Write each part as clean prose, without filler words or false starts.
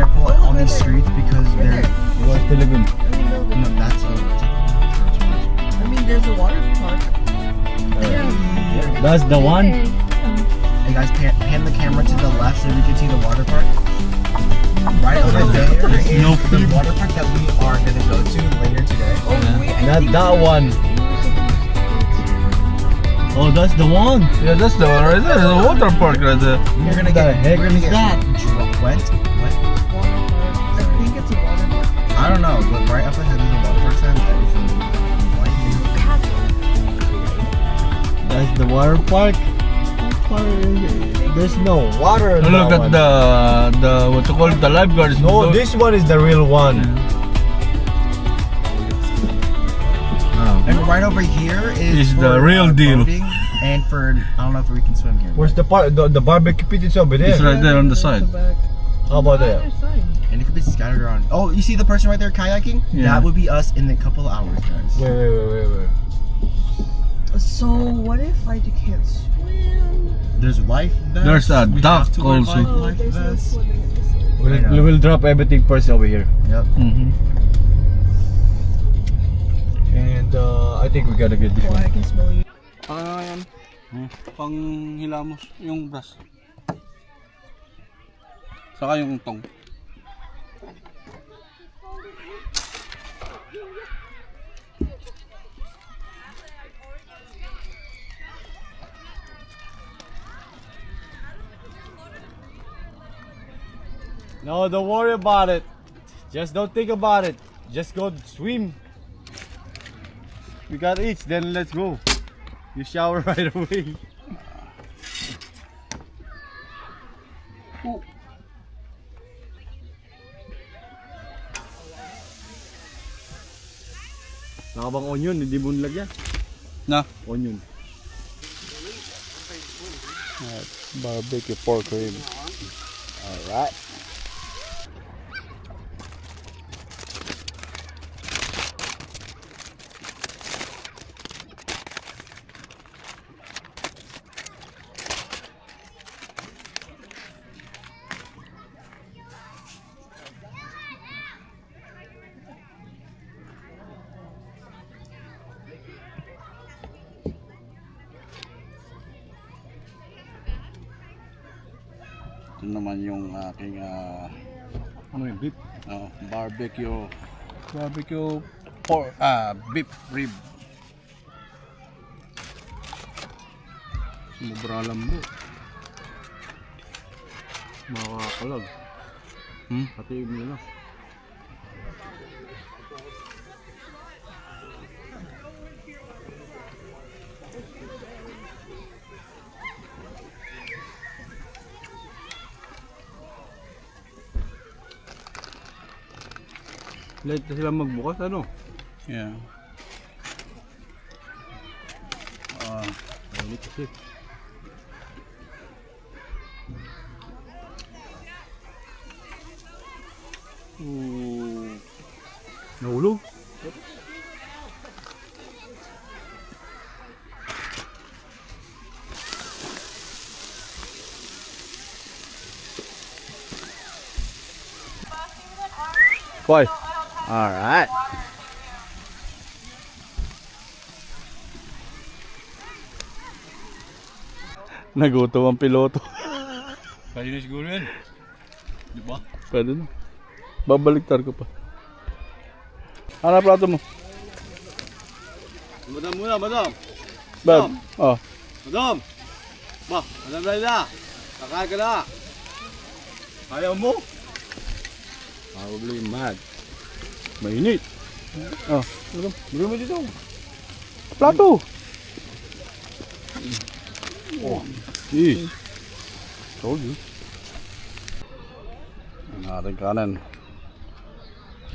careful on these streets because they're. What's the lagoon? No, that's a. I mean, there's a water park. That's the one? Hey guys, pan the camera to the left so we can see the water park. Right over there is No the water park that we are gonna go to later today. Oh, wait, I Not think that one. Oh, that's the one. Yeah, that's the one right there. There's a water park right there. You're gonna What the get. heck We're gonna is get that? wet. What? water park. I think it's a water park. I don't know, but right up ahead there's a water park sign. Everything white. That's the water park. What park is it? There's no water in Oh, look that at one. the what you call it, the lifeguards. No, this one is the real one. Oh. And right over here Is for, the real deal. boating and for I don't know if we can swim here. Where's the part? The barbecue pit is over there. It's right there on the side. How about that? And it could be scattered around. Oh, you see the person right there kayaking? Yeah. That would be us in a couple of hours, guys. Wait. So, what if I can't swim? There's life vests. There's a We duck have to wear also. life there's no vests. swimming in this lake. I know. We will drop everything first over here. Yep. Mm-hmm. And I think we gotta get this Oh, I one. can smell you. Ano yan? Pang hilamos, yung brass. Saka yung tong. No, don't worry about it. Just don't think about it. Just go swim. We got each, then let's go. You shower right away. Nakabang onion, hindi mo nilagyan. Na? Onion. Barbecue pork rib. Alright. Ito naman yung aking Ano yung beef? barbecue pork, beef rib. Sumubra lambo. Makakalag. Hatiin mo na. Late na sila magbukas, ano? Yeah. Mainit kasi. Nahulog? Why? Alright. Nagutom ang piloto. Pwede na siguro yan. Di ba? Pwede na. Babaliktar ko pa. Ano plato mo? Madam muna, madam. Bab. Oh. Madam! Ba, madam dahil na. Kakain ka na. Ayaw mo? Probably mad. Mainit. Oh. Bigyan mo dito. Plato. Oh. Jeez. Told you. Ang ating kanan.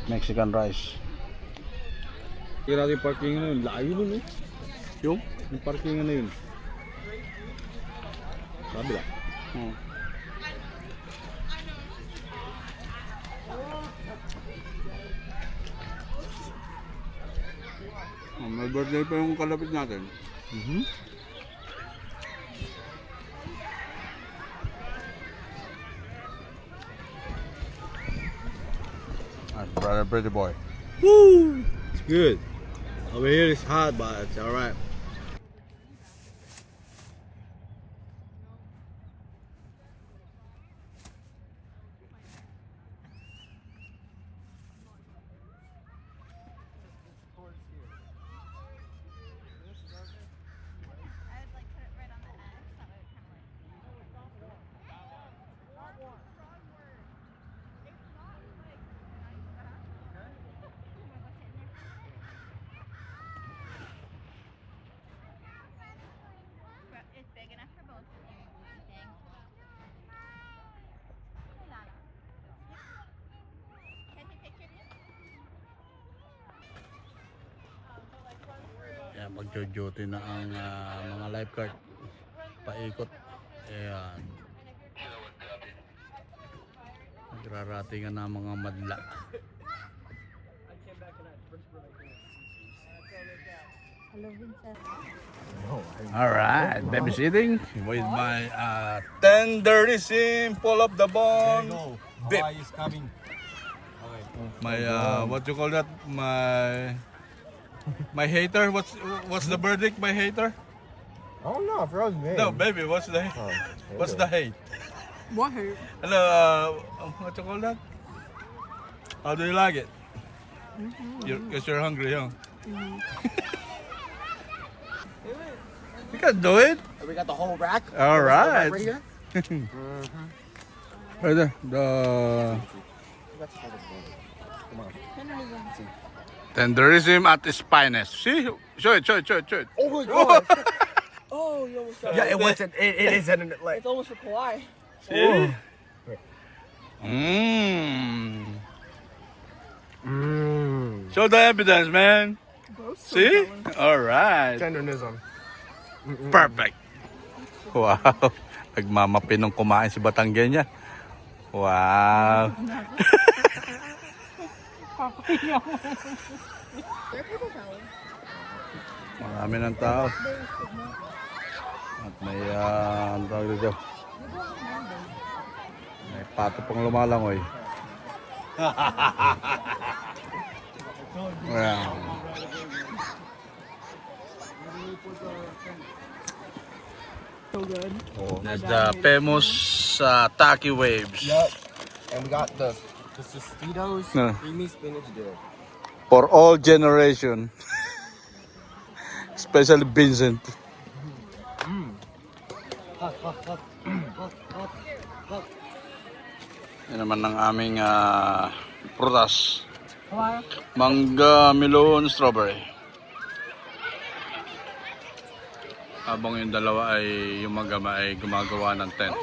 Mexican rice. Kaya natin parking na yun. Layo nun eh. Yung? Yung parking na yun. Sabi lang. Oh. Oh, may birthday pa yung kalapit natin. Brother Pretty Boy. Woo! It's good. Over here it's hot, but it's alright. I would like put it right on the edge. That way it kind of like. But it's big enough for both of you, I think. Hey, Lala. Can I take a picture of you? Yan, magjo-duty na ang mga lifeguard. Paikot. Ayan. Nagraratingan na ang mga madla. Hello, Vincent. Alright, babysitting with my tenderism, pull up the bone. Bip. Hawaii is coming. My what you call that? My hater. What's the verdict? My hater? I don't know. I forgot his name. No, baby. What's the what's the hate? What hurt? Hello. What you call that? How do you like it? Because you're hungry, huh? You can do it. We got the whole rack. All right. Right here. Right there. The tenderism at its finest. See? Show it. Oh my god. Oh, you almost got Yeah, it wasn't. It isn't like. It's almost a Kawhi. See? Mmm. Mmm. Show the evidence, man. See? All right. Tenderism. Perfect. Wow. Nagmamapinong kumain si Batanggenya. Wow. Marami ng tao. At may ano tawag dito? May pato pang lumalangoy. Wow. So good. Oh, the famous Taki waves. Yep. And we got the Tostitos No. creamy spinach dip. For all generation. Especially Vincent. Yan naman ang aming prutas. Mangga, melon, strawberry. Habang yung dalawa ay yung magama ay gumagawa ng tent.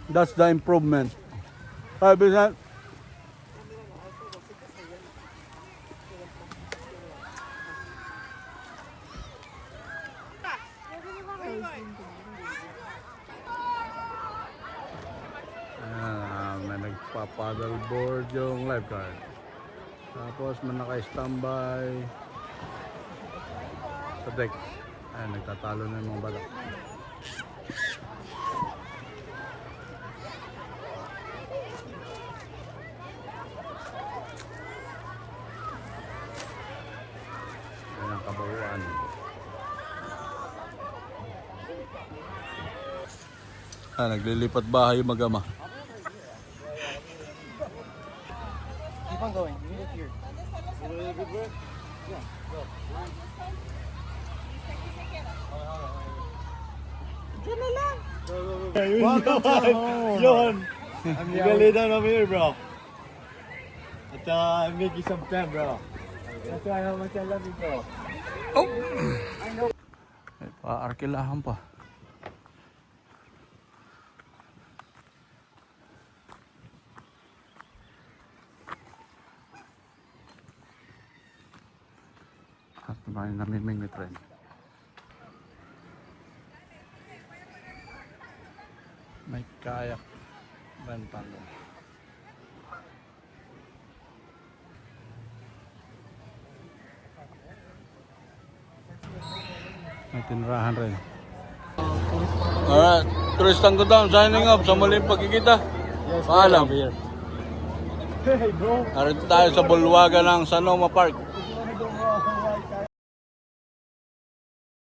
That's the improvement. Hi, Vincent. May nagpa-paddle board yung lifeguard. Tapos may naka-standby sa deck. Ay, nagtatalo na yung mga bata. Yan ang kabuuan. Naglilipat bahay yung magama. Keep on going. You need it here. Welcome to home. Yon. You can lay down over here, bro. At I'm making some tent, bro. That's why how much I love you, bro. Ay, paarkilahan pa. At may namimingwit rin. May kayak bentang. May tinrahan rin. Alright, Tristan Godam signing up sa muling pagkikita. Yes, Paalam. Hey bro. Narito tayo sa bulwagan ng Sanoma Park.